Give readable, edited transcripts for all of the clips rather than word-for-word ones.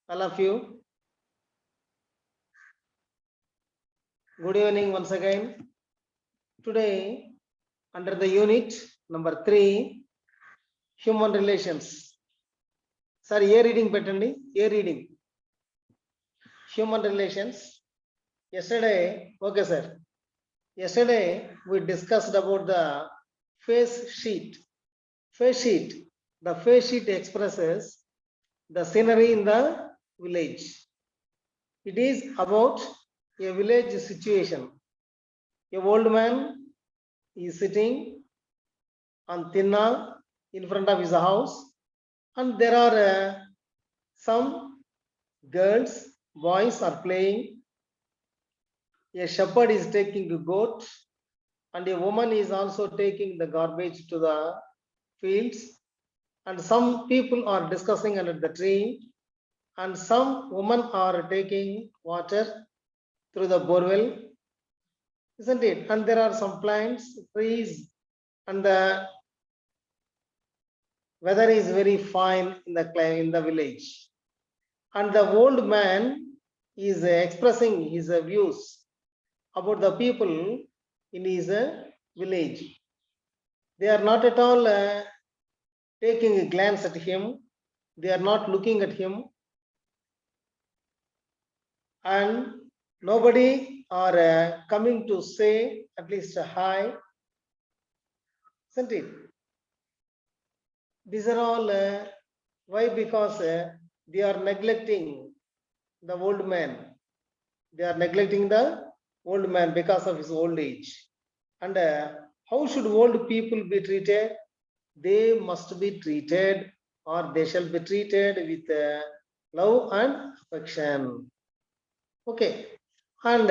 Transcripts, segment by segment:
all of you. Good evening once again. Today, under the unit number 3, human relations. Sir, a reading petandi, a reading. Human relations. Yesterday, okay, sir. Yesterday, we discussed about the face sheet. Face sheet. The face sheet expresses the scenery in the village. It is about a village situation. A old man is sitting on Tinna in front of his house, and there are some girls, boys are playing. A shepherd is taking a goat, and a woman is also taking the garbage to the fields. And some people are discussing under the tree, and some women are taking water through the borewell, isn't it? And there are some plants, trees, and the weather is very fine in the village. And the old man is expressing his views about the people in his village. They are not at all taking a glance at him. They are not looking at him, and nobody are coming to say at least hi, isn't it? These are all why? Because they are neglecting the old man. They are neglecting the old man because of his old age. And how should old people be treated? They must be treated, or they shall be treated with love and affection. Okay. And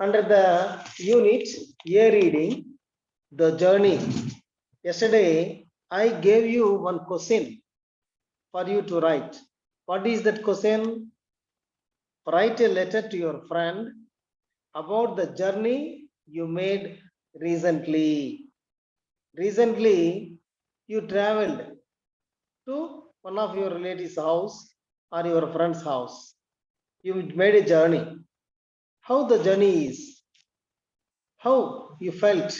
under the unit A reading, the journey. Yesterday, I gave you one question for you to write. What is that question? Write a letter to your friend about the journey you made recently. Recently, you traveled to one of your relatives' house or your friend's house. You made a journey. How the journey is? How you felt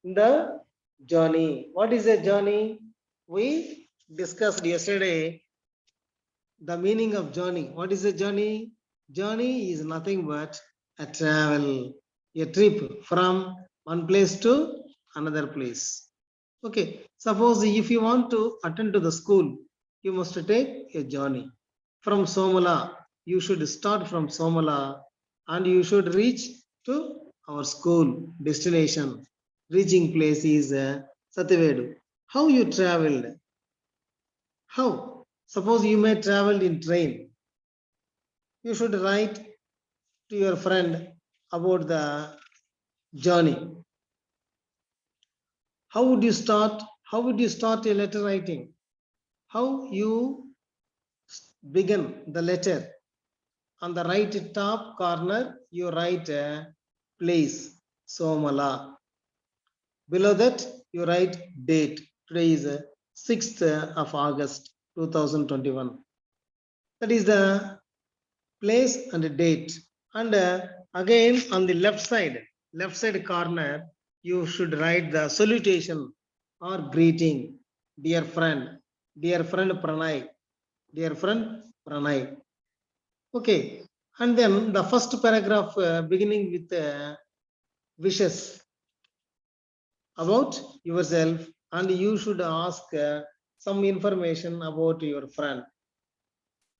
in the journey? What is a journey? We discussed yesterday the meaning of journey. What is a journey? Journey is nothing but a travel, a trip from one place to another place. Okay, suppose if you want to attend to the school, you must take a journey. From Somala, you should start from Somala and you should reach to our school destination. Reaching place is Satyavedu. How you traveled? How? Suppose you may travel in train. You should write to your friend about the journey. How would you start? How would you start a letter writing? How you begin the letter? On the right top corner, you write a place, Somala. Below that, you write date. Today is 6th of August 2021. That is the place and the date. And again, on the left side corner, you should write the salutation or greeting. Dear friend Pranay. Dear friend Pranay. Okay. And then the first paragraph beginning with wishes about yourself, and you should ask some information about your friend.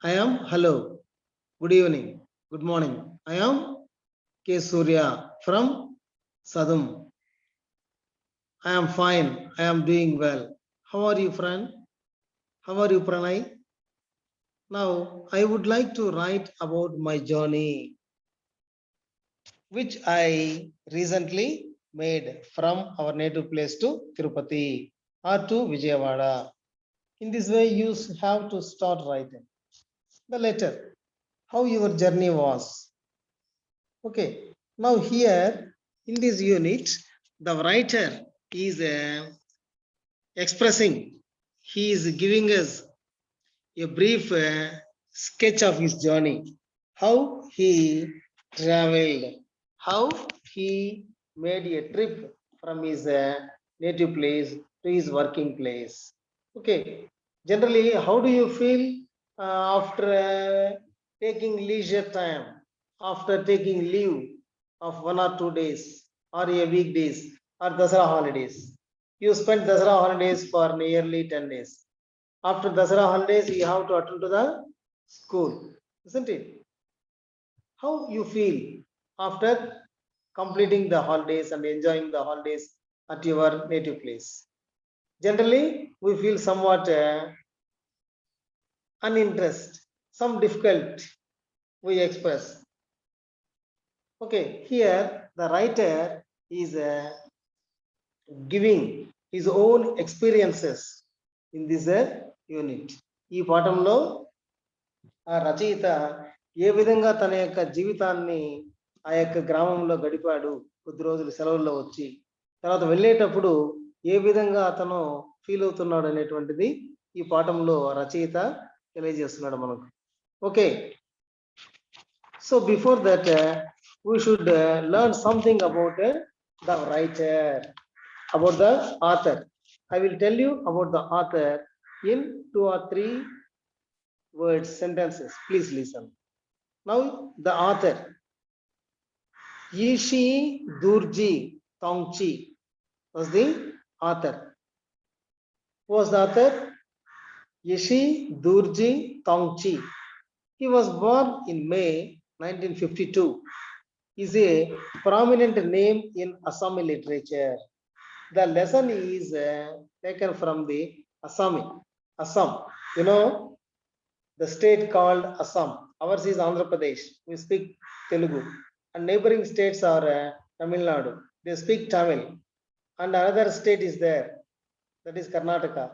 I am hello, good evening, good morning. I am K. Surya from Sadum. I am fine. I am doing well. How are you, friend? How are you, Pranay? Now, I would like to write about my journey, which I recently made from our native place to Tirupati or to Vijayawada. In this way, you have to start writing the letter, how your journey was. Okay, now here in this unit, the writer is expressing, he is giving us a brief sketch of his journey, how he traveled, how he made a trip from his native place to his working place. Okay, generally, how do you feel after taking leisure time, after taking leave of 1 or 2 days, or a weekdays, or Dasara holidays? You spent Dasara holidays for nearly 10 days. After Dasara holidays, you have to attend to the school, isn't it? How you feel after completing the holidays and enjoying the holidays at your native place? Generally, we feel somewhat uninterest, some difficult we express. Okay, here the writer is giving his own experiences in this unit. ఈ పాఠంలో ఆ రచయిత ఏ విధంగా తన యొక్క జీవితాన్ని ఆ యొక్క గ్రామంలో గడిపాడు, కొద్ది రోజులు సెలవుల్లో వచ్చి తర్వాత వెళ్ళేటప్పుడు ఏ విధంగా అతను ఫీల్ అవుతున్నాడు అనేటువంటిది ఈ పాఠంలో రచయిత తెలియజేస్తున్నాడు మనకు. Okay, so before that we should learn something about the writer, about the author. I will tell you about the author in 2 or 3 words, sentences. Please listen. Now, the author, Yishi Durji Tongchi, was the author. Who was the author? Yishi Durji Tongchi. He was born in May 1952. Is a prominent name in Assami literature. The lesson is taken from the Assami. Assam, you know, the state called Assam. Ours is Andhra Pradesh. We speak Telugu. And neighboring states are Tamil Nadu. They speak Tamil. And another state is there. That is Karnataka.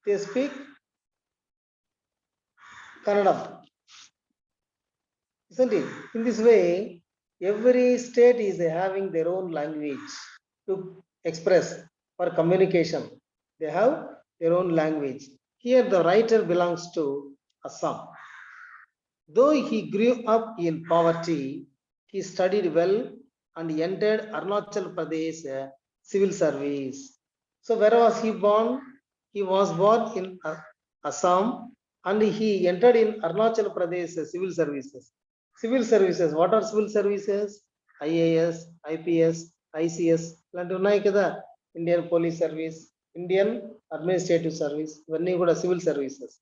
They speak Kannada. Isn't it? In this way, every state is having their own language to express for communication. They have their own language. Here the writer belongs to Assam. Though he grew up in poverty, he studied well and entered Arunachal Pradesh civil service. So where was he born? He was born in Assam and he entered in Arunachal Pradesh civil services. Civil services, what are civil services? IAS, IPS, ICS, ఇలాంటివి ఉన్నాయి కదా. Indian police service, Indian administrative service, ఇవన్నీ కూడా civil services.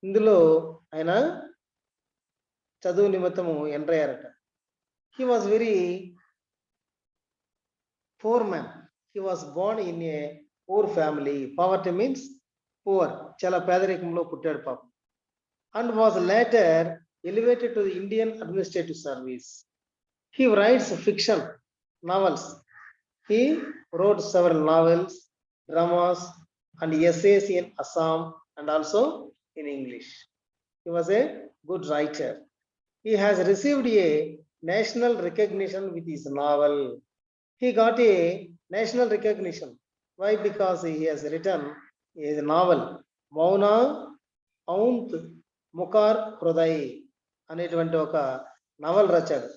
ఇందులో ఆయన చదువు నిమిత్తము enter అయ్యారట. He was very poor man. He was born in a poor family. Poverty means poor, చాలా పేదరికంలో పుట్టాడు పాపం. And was later elevated to the Indian administrative service. He writes fiction novels. He wrote several novels, dramas, and essays in Assam and also in English. He was a good writer. He has received a national recognition with his novel. He got a national recognition. Why? Because he has written a novel, Mauna Aunt Mukhar Hruday అనేటువంటి ఒక novel రచాడు.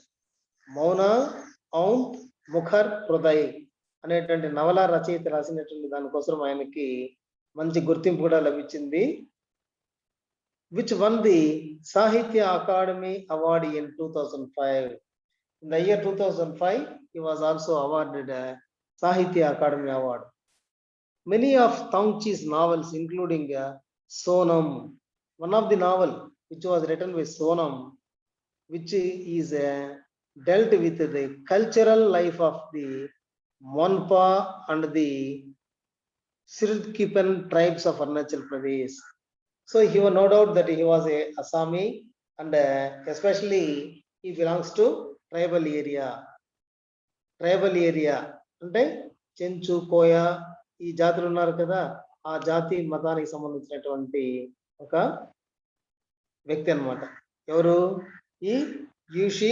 మౌన ఔంత్ ముఖర్ హృదయ్ అనేటువంటి నవల రచయిత రాసినటువంటి దానికోసం ఆయనకి మంచి గుర్తింపు కూడా లభించింది. విచ్ వన్ ది సాహిత్య academy award in 2005. In the year 2005, he was also awarded a Sahitya Academy Award. Many of Tongchi's novels, including Sonam, one of the novel which was written with Sonam, which is dealt with the cultural life of the Monpa and the Sirkipan tribes of Arunachal Pradesh. So he was no doubt that he was a Assami, and especially he belongs to tribal area. Tribal area అంటే చెంచు, కోయ ఈ జాతులు ఉన్నారు కదా, ఆ జాతి మతానికి సంబంధించినటువంటి ఒక వ్యక్తి అన్నమాట. ఎవరు? ఈ యూషి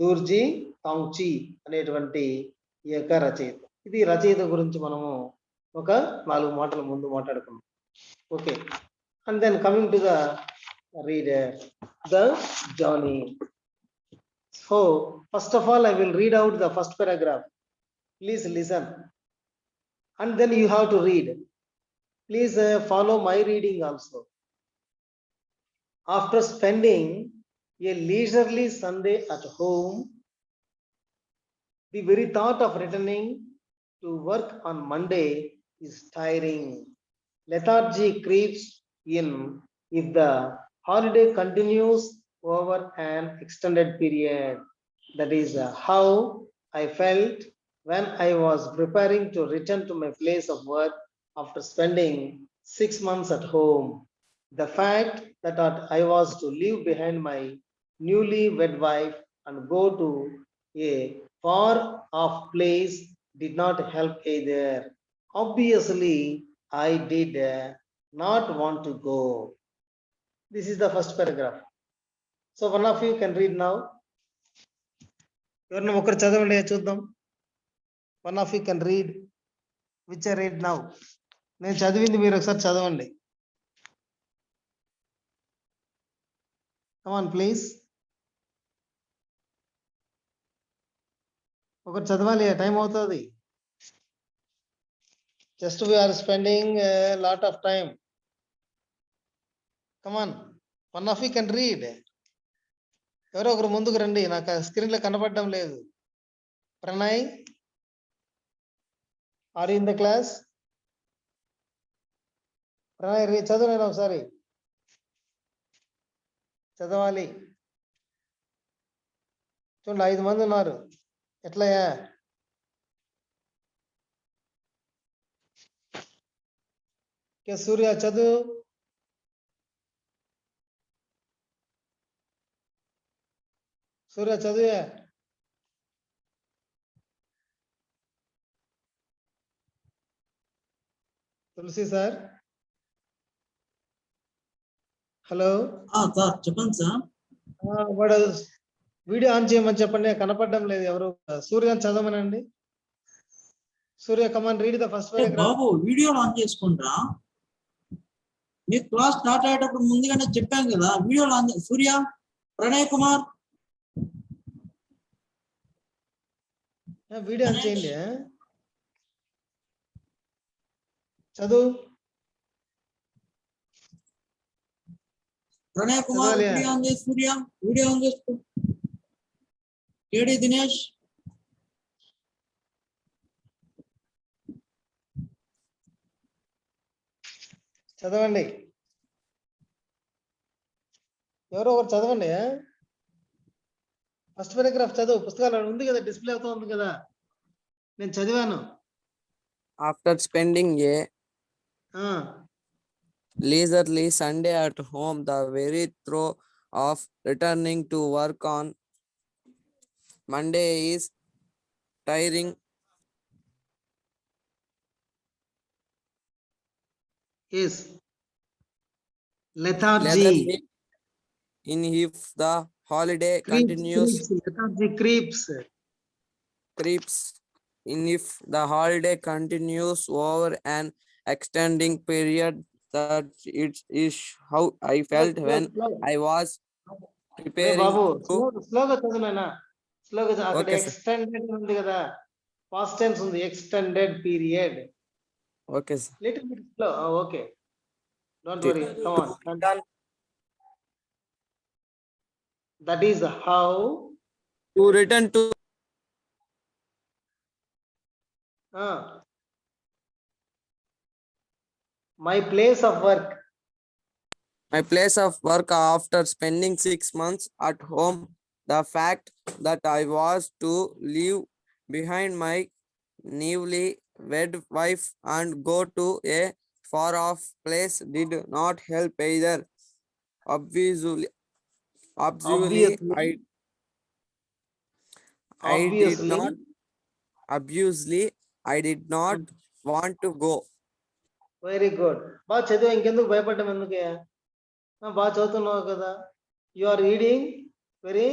దూర్జీ తాంగ్చి అనేటువంటి ఈ యొక్క రచయిత. ఇది రచయిత గురించి మనము ఒక 4 మాటల ముందు మాట్లాడుకున్నాం. Okay, and then coming to the read the journey. So, first of all, I will read out the first paragraph. Please listen. And then you have to read. Please follow my reading also. After spending a leisurely Sunday at home, the very thought of returning to work on Monday is tiring. Lethargy creeps in if the holiday continues over an extended period. That is how I felt when I was preparing to return to my place of work after spending 6 months at home. The fact that I was to leave behind my newly wed wife and go to a far off place did not help either. Obviously, I did not want to go. This is the first paragraph. So one of you can read now. ఎవరిని ఒకరు చదవండి చూద్దాం. One of you can read. Which I read now. నేను చదివింది మీరు ఒకసారి చదవండి. Come on, please. ఒకరు చదవాలి, టైం అవుతుంది. Just we are spending a lot of time. Come on, one of you can read. ఎవరో ఒకరు ముందుకు రండి, నాకు స్క్రీన్ లో కనపడడం లేదు. Pranay, are in the class? Pranay చదువు, నేను ఒకసారి చదవాలి. చూడండి 5 మంది ఉన్నారు, ఎట్లయ్యా? సూర్య చదువు. సూర్య చదువే. Tulasi sir, hello. చెప్పండి సార్. వాడు వీడియో ఆన్ చేయమని చెప్పండి, కనపడడం లేదు ఎవరు. సూర్య చదవమనండి. Surya, come on, read the first paragraph. బాబు వీడియో ఆన్ చేసుకుంటా. మీ క్లాస్ స్టార్ట్ అయ్యేటప్పుడు ముందుగానే చెప్పాం కదా, video on. Surya, Pranay Kumar, video on చేయండి. చదువు. ప్రణయ్ కుమార్ వీడియో ఆన్ చేసి. సూర్య వీడియో ఆన్ చేసుకో. కేడి దినేష్, చదవండి. ఎవరో ఒకరు చదవండి. ఫస్ట్ పారాగ్రాఫ్ చదువు. పుస్తకాలు ఉంది కదా, డిస్ప్లే అవుతా ఉంది కదా, నేను చదివాను. After spending a leisurely Sunday at home, the very throw of returning to work on Monday is tiring. Yes. Lethargy. In if the holiday continues. Lethargy creeps. In if the holiday continues over an extending period, that it is how I felt when I was preparing to. స్లోగా చదువునా, స్లోగా. అక్కడ Okay, sir. Extended ఉంది కదా, past tense ఉంది, extended period. Okay, sir. Little bit slow. Okay, don't worry, come on. That is how To return to my place of work. my place of work after spending 6 months at home. The fact that I was to leave behind my newly wed wife and go to a far off place did not help either. Obviously, I did not want to go. Very good. బాగా చదివా, ఇంకెందుకు భయపడ్డం, ఎందుకే? బాగా చదువుతున్నావు కదా. You are reading very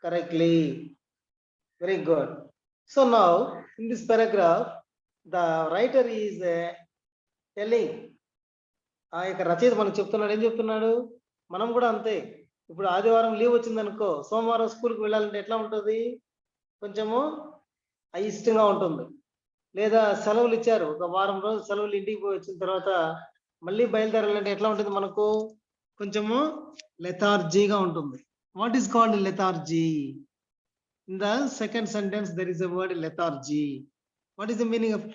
correctly. Very good. So now in this paragraph the writer is telling, ఆ యొక్క రచయిత మనకు చెప్తున్నాడు. ఏం చెప్తున్నాడు? మనం కూడా అంతే. ఇప్పుడు ఆదివారం లీవ్ వచ్చిందనుకో, సోమవారం స్కూల్కి వెళ్ళాలంటే ఎట్లా ఉంటుంది? కొంచెము అయిష్టంగా ఉంటుంది. లేదా సెలవులు ఇచ్చారు, ఒక వారం రోజులు సెలవులు, ఇంటికి పోయి వచ్చిన తర్వాత మళ్ళీ బయలుదేరాలంటే ఎట్లా ఉంటుంది మనకు? కొంచెము లెథార్జీగా ఉంటుంది. What is called lethargy? In the second sentence there is a word lethargy. What is the meaning of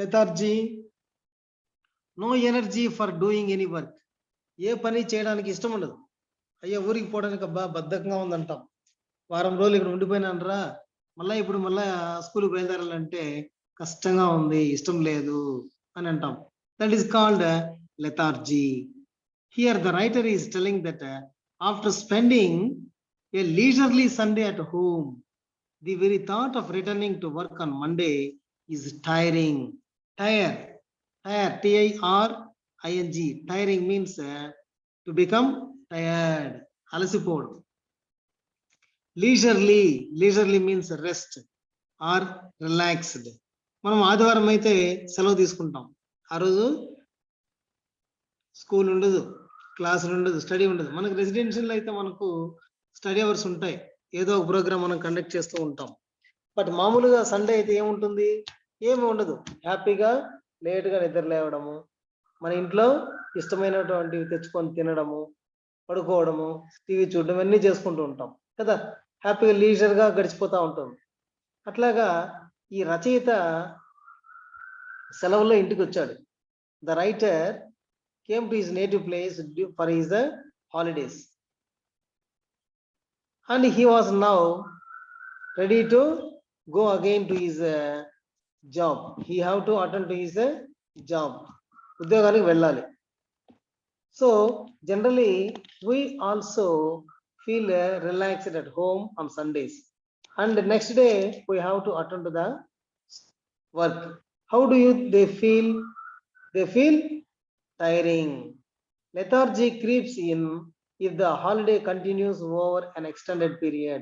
lethargy? No energy for doing any work. ఏ పని చేయడానికి ఇష్టం ఉండదు. అయ్యో ఊరికి పోవడానికి అబ్బా బద్ధకంగా ఉందంటాం. వారం రోజులు ఇక్కడ ఉండిపోయినానరా, ఇప్పుడు మళ్ళా స్కూల్కి బయలుదేరాలంటే కష్టంగా ఉంది, ఇష్టం లేదు అని అంటాం. That is called lethargy. Here the writer is telling that after spending a leisurely Sunday at home, the very thought of returning to work on Monday is tiring. Tire, T-I-R-I-N-G. Tiring means to become tired. Alasipodu. Leisurely means rest or relaxed. మనం ఆదివారం అయితే సెలవు తీసుకుంటాం. ఆ రోజు school ఉండదు, క్లాసులు ఉండదు, స్టడీ ఉండదు. మనకు రెసిడెన్షియల్ అయితే మనకు స్టడీ అవర్స్ ఉంటాయి, ఏదో ఒక ప్రోగ్రామ్ మనం కండక్ట్ చేస్తూ ఉంటాం. బట్ మామూలుగా సండే అయితే ఏముంటుంది? ఏమి ఉండదు. హ్యాపీగా లేట్గా నిద్ర లేవడము, మన ఇంట్లో ఇష్టమైనటువంటివి తెచ్చుకొని తినడము, పడుకోవడము, టీవీ చూడడం, అన్నీ చేసుకుంటూ ఉంటాం కదా. హ్యాపీగా లీజర్గా గడిచిపోతూ ఉంటుంది. అట్లాగా ఈ రచయిత సెలవుల్లో ఇంటికి వచ్చాడు. The writer came to his native place for his holidays. And he was now ready to go again to his job. He have to attend to his job. ఉద్యోగానికి వెళ్ళాలి. So generally we also feel relaxed at home on Sundays, and the next day we have to attend to the work. How do they feel? They feel tiring. Lethargy creeps in if the holiday continues over an extended period.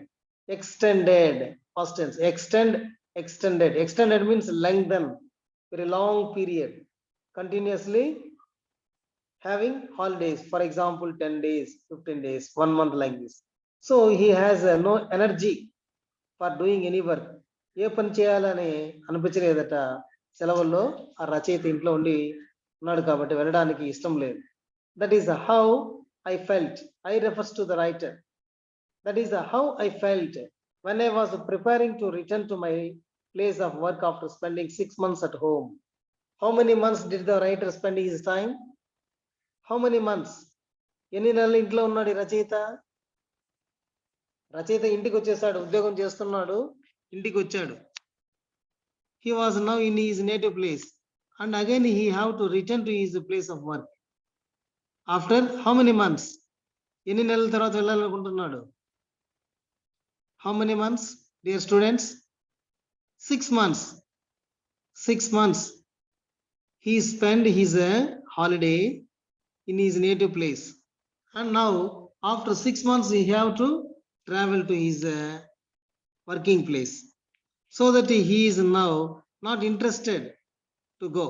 Extended, past tense. Extended means lengthen, very long period. Continuously having holidays, for example 10 days, 15 days, 1 month, like this. So he has no energy for doing any work. ఏ పని చేయాలని అనిపించలేదట సెలవుల్లో. ఆ రచయిత ఇంట్లో ఉండి ఉన్నాడు కాబట్టి వెళ్ళడానికి ఇష్టం లేదు. That is how I felt. I refers to the writer. That is how I felt when I was preparing to return to my place of work after spending 6 months at home. How many months did the writer spend his time? How many months? ఎన్ని నెలలు ఇంట్లో ఉన్నాడు ఈ రచయిత? రచయిత ఇంటికి వచ్చేసాడు, ఉద్యోగం చేస్తున్నాడు, ఇంటికి వచ్చాడు. He was now in his native place, and again he have to return to his place of work. After how many months? ఎన్ని నెలల తర్వాత వెళ్ళాలనుకుంటున్నాడు? How many months, dear students? 6 months. 6 months. He spent his holiday in his native place, and now after 6 months he have to travel to his working place, so that he is now not interested to go.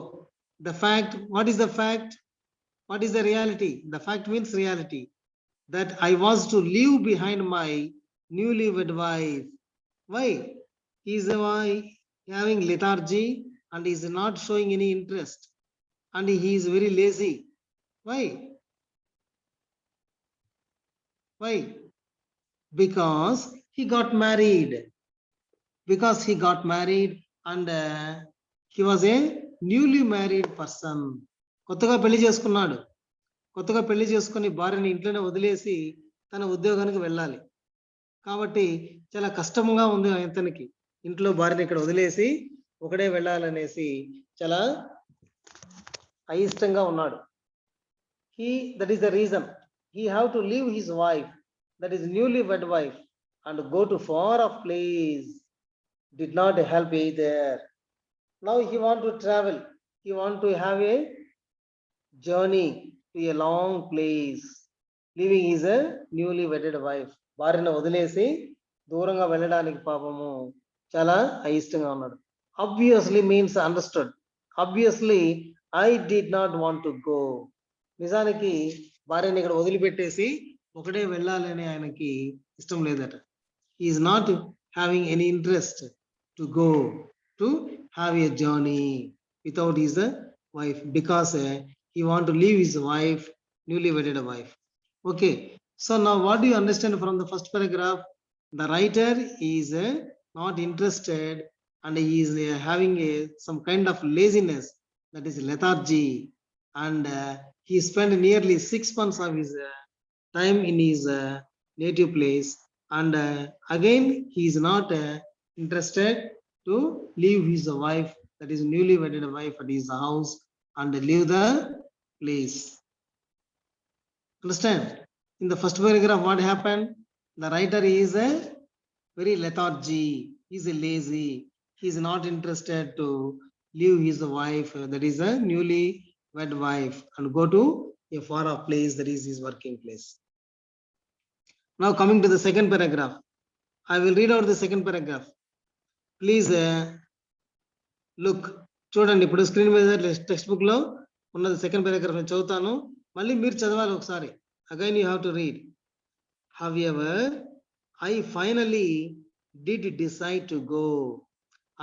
The fact, what is the fact? What is the reality? The fact means reality, that I was to leave behind my newly wed wife. Why? He is having lethargy and is not showing any interest, and he is very lazy. Why? Why? Because he got married. Because he got married, and he was a newly married person. కొత్తగా పెళ్లి చేసుకున్నాడు. కొత్తగా పెళ్లి చేసుకుని భార్యని ఇంట్లోనే వదిలేసి తన ఉద్యోగానికి వెళ్ళాలి. కాబట్టి చాలా కష్టంగా ఉంది అతనికి. ఇంట్లో భార్యని ఇక్కడ వదిలేసి ఒకడే వెళ్ళాలనేసి చాలా అయిష్టంగా ఉన్నాడు. That is the reason he have to leave his wife, that is newly wed wife, and go to far off place. Did not help either. Now he want to travel. He want to have a journey to a long place, leaving his newly wedded wife. భార్యను వదిలేసి దూరంగా వెళ్ళడానికి పాపము చాలా అయిష్టంగా ఉన్నాడు. Obviously means understood. Obviously I did not want to go. నిజానికి భార్యని ఇక్కడ వదిలిపెట్టేసి ఒకడే వెళ్ళాలని ఆయనకి ఇష్టం లేదట. He is not having any interest to go to have a journey without his wife, because he want to leave his wife, newly wedded wife. Okay, so now what do you understand from the first paragraph? The writer is not interested, and he is having some kind of laziness, that is lethargy, and he spent nearly 6 months of his time in his native place, and again he is not interested to leave his wife, that is newly wedded wife, at his house and leave the place. Understand? In the first paragraph, what happened? The writer is a very lethargy, he is lazy, he is not interested to leave his wife, that is a newly wed wife, and go to a far off place, that is his working place. Now coming to the second paragraph, I will read out the second paragraph. Please look. చూడండి, ఇప్పుడు screen మీద text book లో ఉన్నది second paragraph నేను చదువుతాను, మళ్ళీ మీరు చదవాలి ఒకసారి. Again you have to read. However, I finally did decide to go.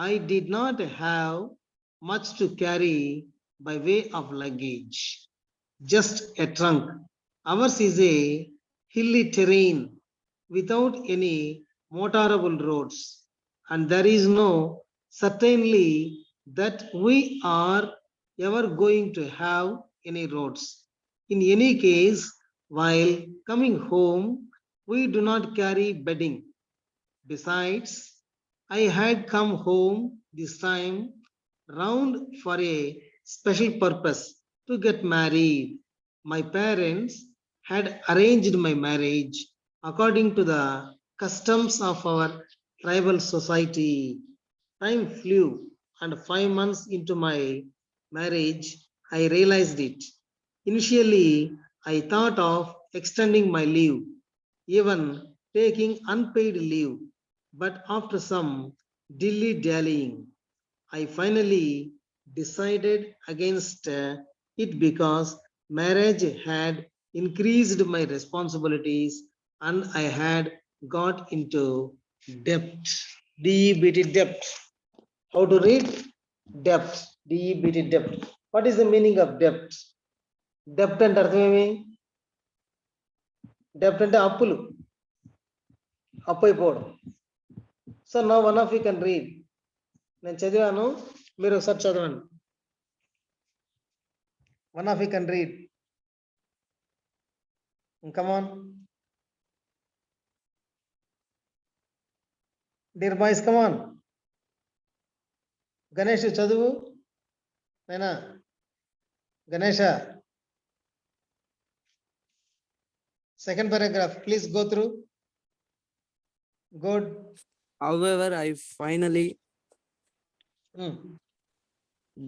I did not have much to carry by way of luggage, just a trunk. Ours is a hilly terrain without any motorable roads, and there is no certainly that we are ever going to have any roads. In any case, while coming home, we do not carry bedding. Besides, I had come home this time round for a special purpose, to get married. My parents had arranged my marriage according to the customs of our tribal society. Time flew, and 5 months into my marriage, I realized it. Initially, I thought of extending my leave, even taking unpaid leave, but after some dilly-dallying, I finally decided against it, because marriage had increased my responsibilities and I had got into debt. D-E-B-T, debt. How to read? Debt. D-E-B-T, debt. What is the meaning of debt? Debt అంటే అర్థం ఏమి? డెప్ట్ అంటే అప్పులు, అప్పు అయిపోవడం. So now one of you can read. నేను చదివాను, మీరు ఒకసారి చదవండి. One of you can read. Come on dear boys, come on. Ganesh చదువు నేనా? Ganesha, second paragraph, please go through. Good. However, I finally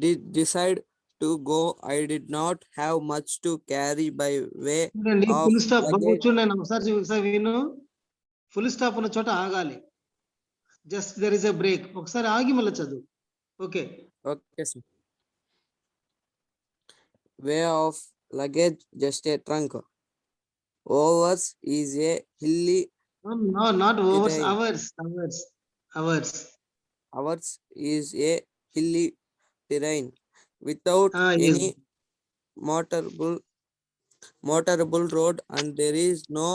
did decide to go. I did not have much to carry by way చూడండి, of full stop. luggage. చూడండి, ఒకసారి విను. Full stop ఉన్న చోట ఆగాలి. Just there is a break. ఒకసారి ఆగి మళ్ళీ చదువు. Okay. Okay, sir. Way of luggage, just a trunk. Ours is a hilly. No, not overs. Terrain. Ours. Ours is a hilly terrain without Yes. any motorable road, and there is no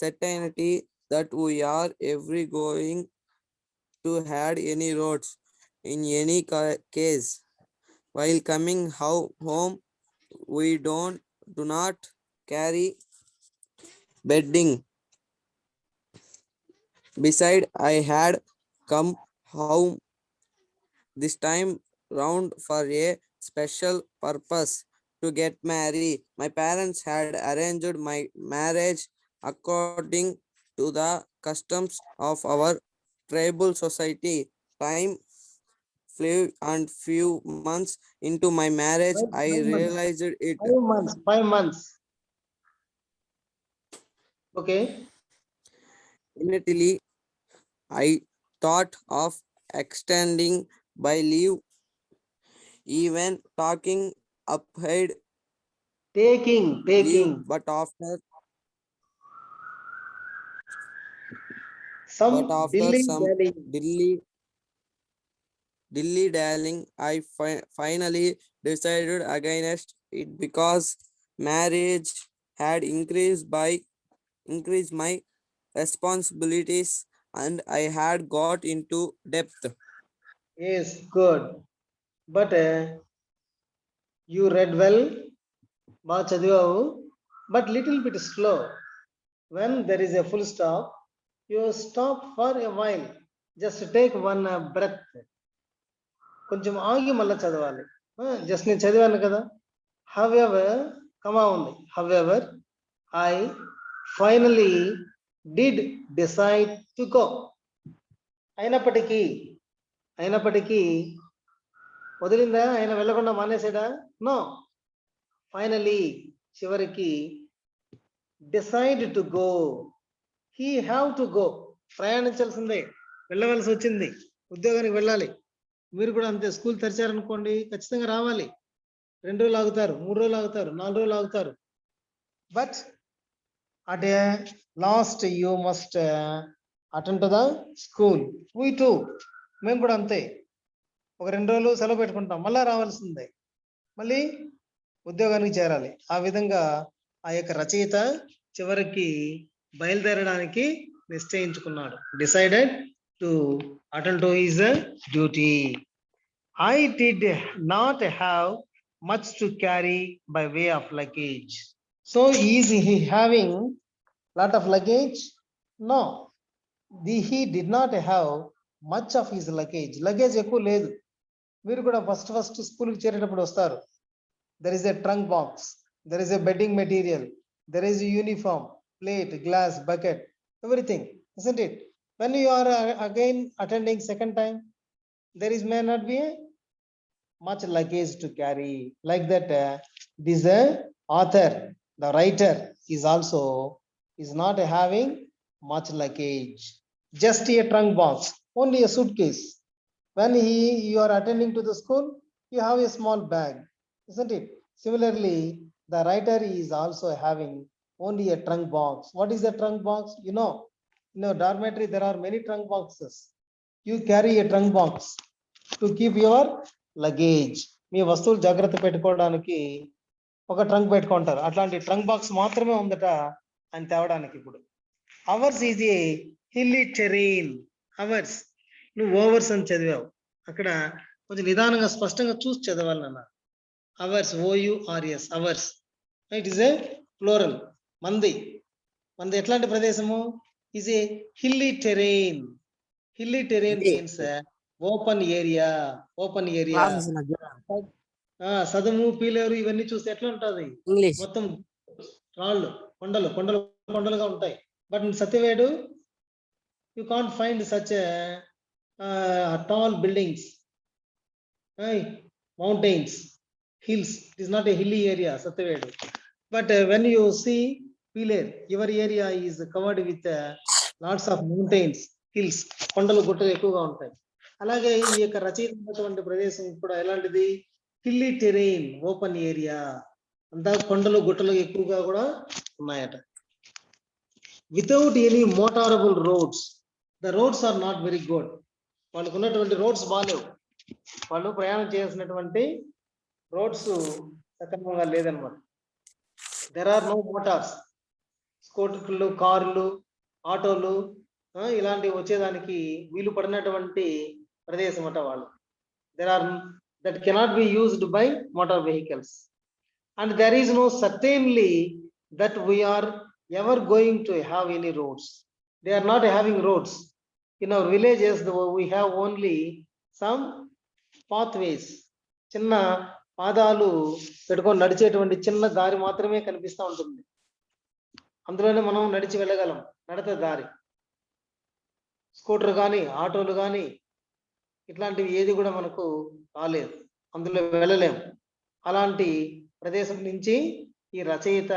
certainty that we are ever going to have any roads. In any case, while coming home, we do not carry bedding. Beside, I had come home this time round for a special purpose, to get married. My parents had arranged my marriage according to the customs of our tribal society. Time flew, and few months into my marriage, I 5 months. realized it. 5 months. Okay. Immediately, I thought of extending by leave, even talking unpaid taking, leave, but after some some dilly dallying, I finally decided against it because marriage had increased my responsibilities and I had got into debt. Yes, good. But you read well, బాగా చదివావు, but little bit slow. When there is a full stop, you stop for a while. Just take one breath. కొంచెం ఆగి మళ్ళీ చదవాలి. Just నేను చదివాను కదా. However, కమా ఉంది. However, I finally did decide to go. అయినప్పటికీ వదిలిందా? ఆయన వెళ్ళకుండా మానేసాడా? నో. ఫైనలీ చివరికి decide to go. He have to go. ప్రయాణించాల్సిందే, వెళ్ళవలసి వచ్చింది, ఉద్యోగానికి వెళ్ళాలి. మీరు కూడా అంతే, స్కూల్ తెరిచారనుకోండి ఖచ్చితంగా రావాలి. 2 రోజులు ఆగుతారు, 3 రోజులు ఆగుతారు, 4 రోజులు ఆగుతారు. But at last you must attend to the school. We too, మేము కూడా అంతే. ఒక 2 రోజులు సెలవు పెట్టుకుంటాం, మళ్ళా రావాల్సిందే, మళ్ళీ ఉద్యోగానికి చేరాలి. ఆ విధంగా ఆ యొక్క రచయిత చివరికి బయలుదేరడానికి నిశ్చయించుకున్నాడు. Decided to attend to his duty. I did not have much to carry by way of luggage. So is he having lot of luggage? No. He did not have much of his luggage. Luggage ఎక్కువ లేదు. మీరు కూడా first స్కూల్కి చేరేటప్పుడు వస్తారు. There is a trunk box, there is a bedding material, there is a uniform, plate, glass, bucket, everything, isn't it? When you are again attending second time, there is may not be a much luggage to carry. Like that, this author, the writer is not having much luggage, just a trunk box, only a suitcase. When you are attending to the school, you have a small bag, isn't it? Similarly, the writer is also having only a trunk box. What is a trunk box? You know, in a dormitory there are many trunk boxes. You carry a trunk box to keep your luggage. మీ వస్తువులు జాగ్రత్త పెట్టుకోవడానికి ఒక trunk పెట్టుకుంటారు. అట్లాంటి trunk box మాత్రమే ఉందట అని తేవడానికి. ఇప్పుడు ours is a hilly terrain. Ours, నువ్వు ఓవర్స్ అని చదివావు, అక్కడ కొంచెం నిదానంగా స్పష్టంగా చూసి చదవాలి నాన్న. Ours, OURS, ours, it is a plural. మంది ఎట్లాంటి ప్రదేశము? Is a hilly terrain. Hilly terrain means open area. Sadum, Pileru ఇవన్నీ చూస్తే ఎట్లా ఉంటది? మొత్తం రాళ్ళు, కొండలుగా ఉంటాయి. But Satyavedu you can't find such tall buildings, mountains, hills. It is not a hilly area, Satyavedu. But when you see Piler, your area is covered with lots of mountains, hills, కొండలు గుట్టలు ఎక్కువగా ఉంటాయి. అలాగే ఈ యొక్క రచయిత ఉన్నటువంటి ప్రదేశం కూడా ఎలాంటిది? హిల్లీ టెరైన్, ఓపెన్ ఏరియా, అంతా కొండలు గుట్టలు ఎక్కువగా కూడా ఉన్నాయట. Without any motorable roads, the roads are not very good. వాళ్ళకు ఉన్నటువంటి రోడ్స్ బాగాలేవు, వాళ్ళు ప్రయాణం చేయాల్సినటువంటి రోడ్స్ సక్రమంగా లేదనమాట. దెర్ ఆర్ నో మోటార్స్, స్కూటర్లు, కార్లు, ఆటోలు ఇలాంటివి వచ్చేదానికి వీలు పడినటువంటి ప్రదేశం అట వాళ్ళు. that cannot be used by motor vehicles, and there is no certainly that we are ever going to have any roads. They are not having roads. In our villages we have only some pathways, చిన్న పాదాలు పెట్టుకొని నడిచేటువంటి చిన్న దారి మాత్రమే కనిపిస్తూ ఉంటుంది. అందులోనే మనం నడిచి వెళ్ళగలం, నడత దారి. స్కూటర్ కానీ, ఆటోలు కానీ ఇట్లాంటివి ఏది కూడా మనకు రాలేదు, అందులో వెళ్ళలేము. అలాంటి ప్రదేశం నుంచి ఈ రచయిత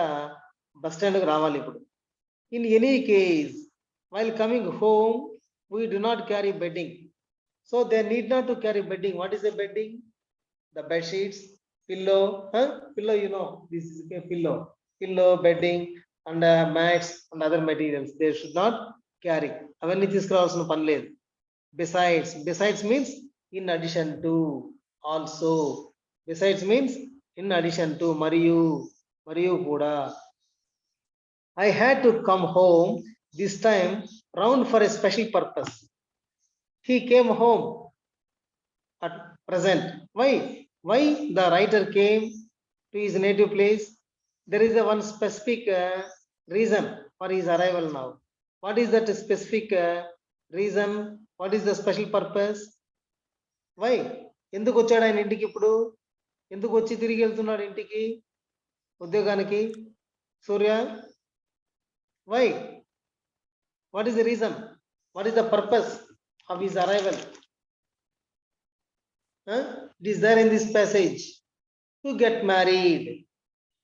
బస్ స్టాండ్కి రావాలి. ఇప్పుడు in any case while coming home we do not carry bedding, so they need not to carry bedding. What is the bedding? The bed sheets, pillow, pillow, you know, this is a pillow, bedding, and mats and other materials. They should not carry. అవన్నీ తీసుకురావాల్సిన పని లేదు. Besides means in addition to, also. Besides means in addition to, మరియు కూడా. I had to come home this time round for a special purpose. He came home at present. Why the writer came to his native place? There is a one specific reason for his arrival now. What is that specific reason? What is the special purpose? Why? ఎందుకు వచ్చాడు ఆయన ఇంటికి ఇప్పుడు? ఎందుకు వచ్చి తిరిగి వెళ్తున్నాడు ఇంటికి, ఉద్యోగానికి? సూర్య, why? What is the reason? What is the purpose of his arrival? It is there in this passage. To get married.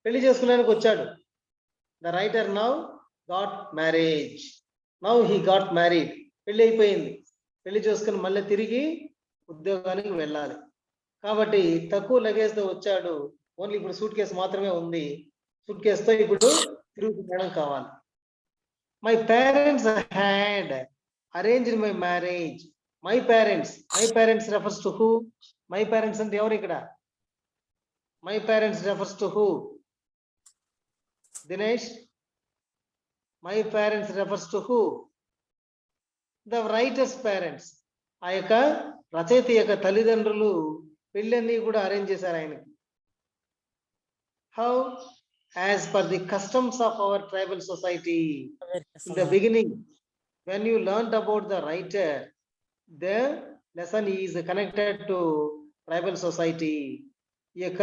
పెళ్లి చేసుకునేందుకు వచ్చాడు. The writer now got marriage. Now he got married. పెళ్లి అయిపోయింది. పెళ్లి చేసుకుని మళ్ళీ తిరిగి ఉద్యోగానికి వెళ్ళాలి. కాబట్టి తక్కువ లగేజ్ తో వచ్చాడు. ఓన్లీ ఇప్పుడు సూట్ కేసు మాత్రమే ఉంది. సూట్ కేసుతో ఇప్పుడు తిరుగుతున్నాడు కావాలి. My parents had arranged my marriage. My parents refers to who? My parents అంటే ఎవరు ఇక్కడ? My parents refers to who? Dinesh? My parents refers to who? The writer's parents. ఆ యొక్క రచయిత యొక్క తల్లిదండ్రులు పెళ్ళన్నీ కూడా అరేంజ్ చేశారు ఆయనకి. How? As per the customs of our tribal society. In the beginning, when you learned about the writer, the lesson is connected to tribal society. ఈ యొక్క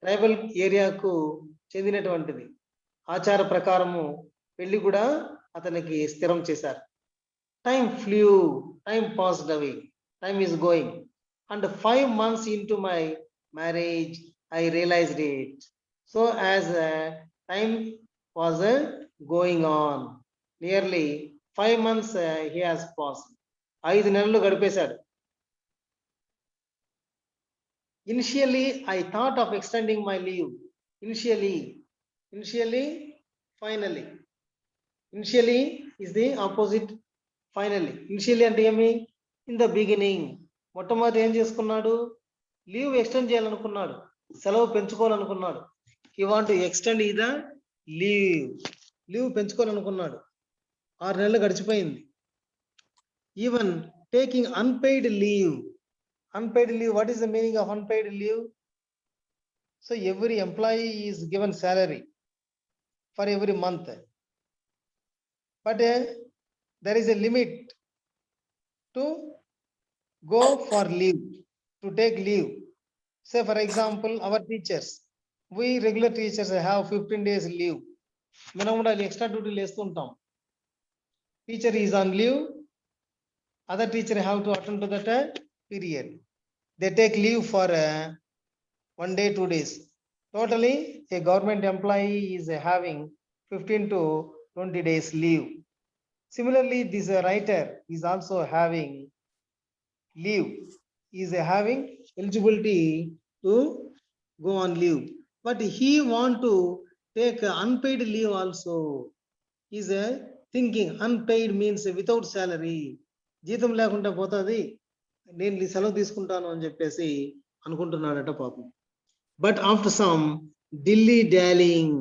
ట్రైబల్ ఏరియాకు చెందినటువంటిది. ఆచార ప్రకారము పెళ్లి కూడా అతనికి స్థిరం చేశారు. Time flew, time passed away, time is going, and 5 months into my marriage, I realized it. So as time was going on, nearly 5 months he has passed. 5 నెలలు గడిపేశాడు. Initially, I thought of extending my leave. Initially, finally. Initially is the opposite. Finally. Initially అంటే ఏమి? In the beginning. మొట్టమొదటి ఏం చేసుకున్నాడు? Leave extend చేయాలనుకున్నాడు, సెలవు పెంచుకోవాలనుకున్నాడు. He want to extend the leave పెంచుకోవాలనుకున్నాడు. 6 నెలలు గడిచిపోయింది. Even taking unpaid leave. Unpaid leave, what is the meaning of unpaid leave? So every employee is given salary for every month, but there is a limit to go for leave, to take leave. Say for example, our teachers, we regular teachers have 15 days leave. మనం కూడా extra డ్యూటీలు వేస్తుంటాం. Teacher is on leave, other teacher have to attend to that period. They take leave for 1 day, 2 days. Totally, a government employee is having 15 to 20 days leave. Similarly, this writer is also having leave. He is having eligibility to go on leave, but he want to take unpaid leave also. He is thinking unpaid means without salary. జీతం లేకుండా పోతుంది, నేను సెలవు తీసుకుంటాను అని చెప్పేసి అనుకుంటున్నాడట పాపం. But after some dilly dallying,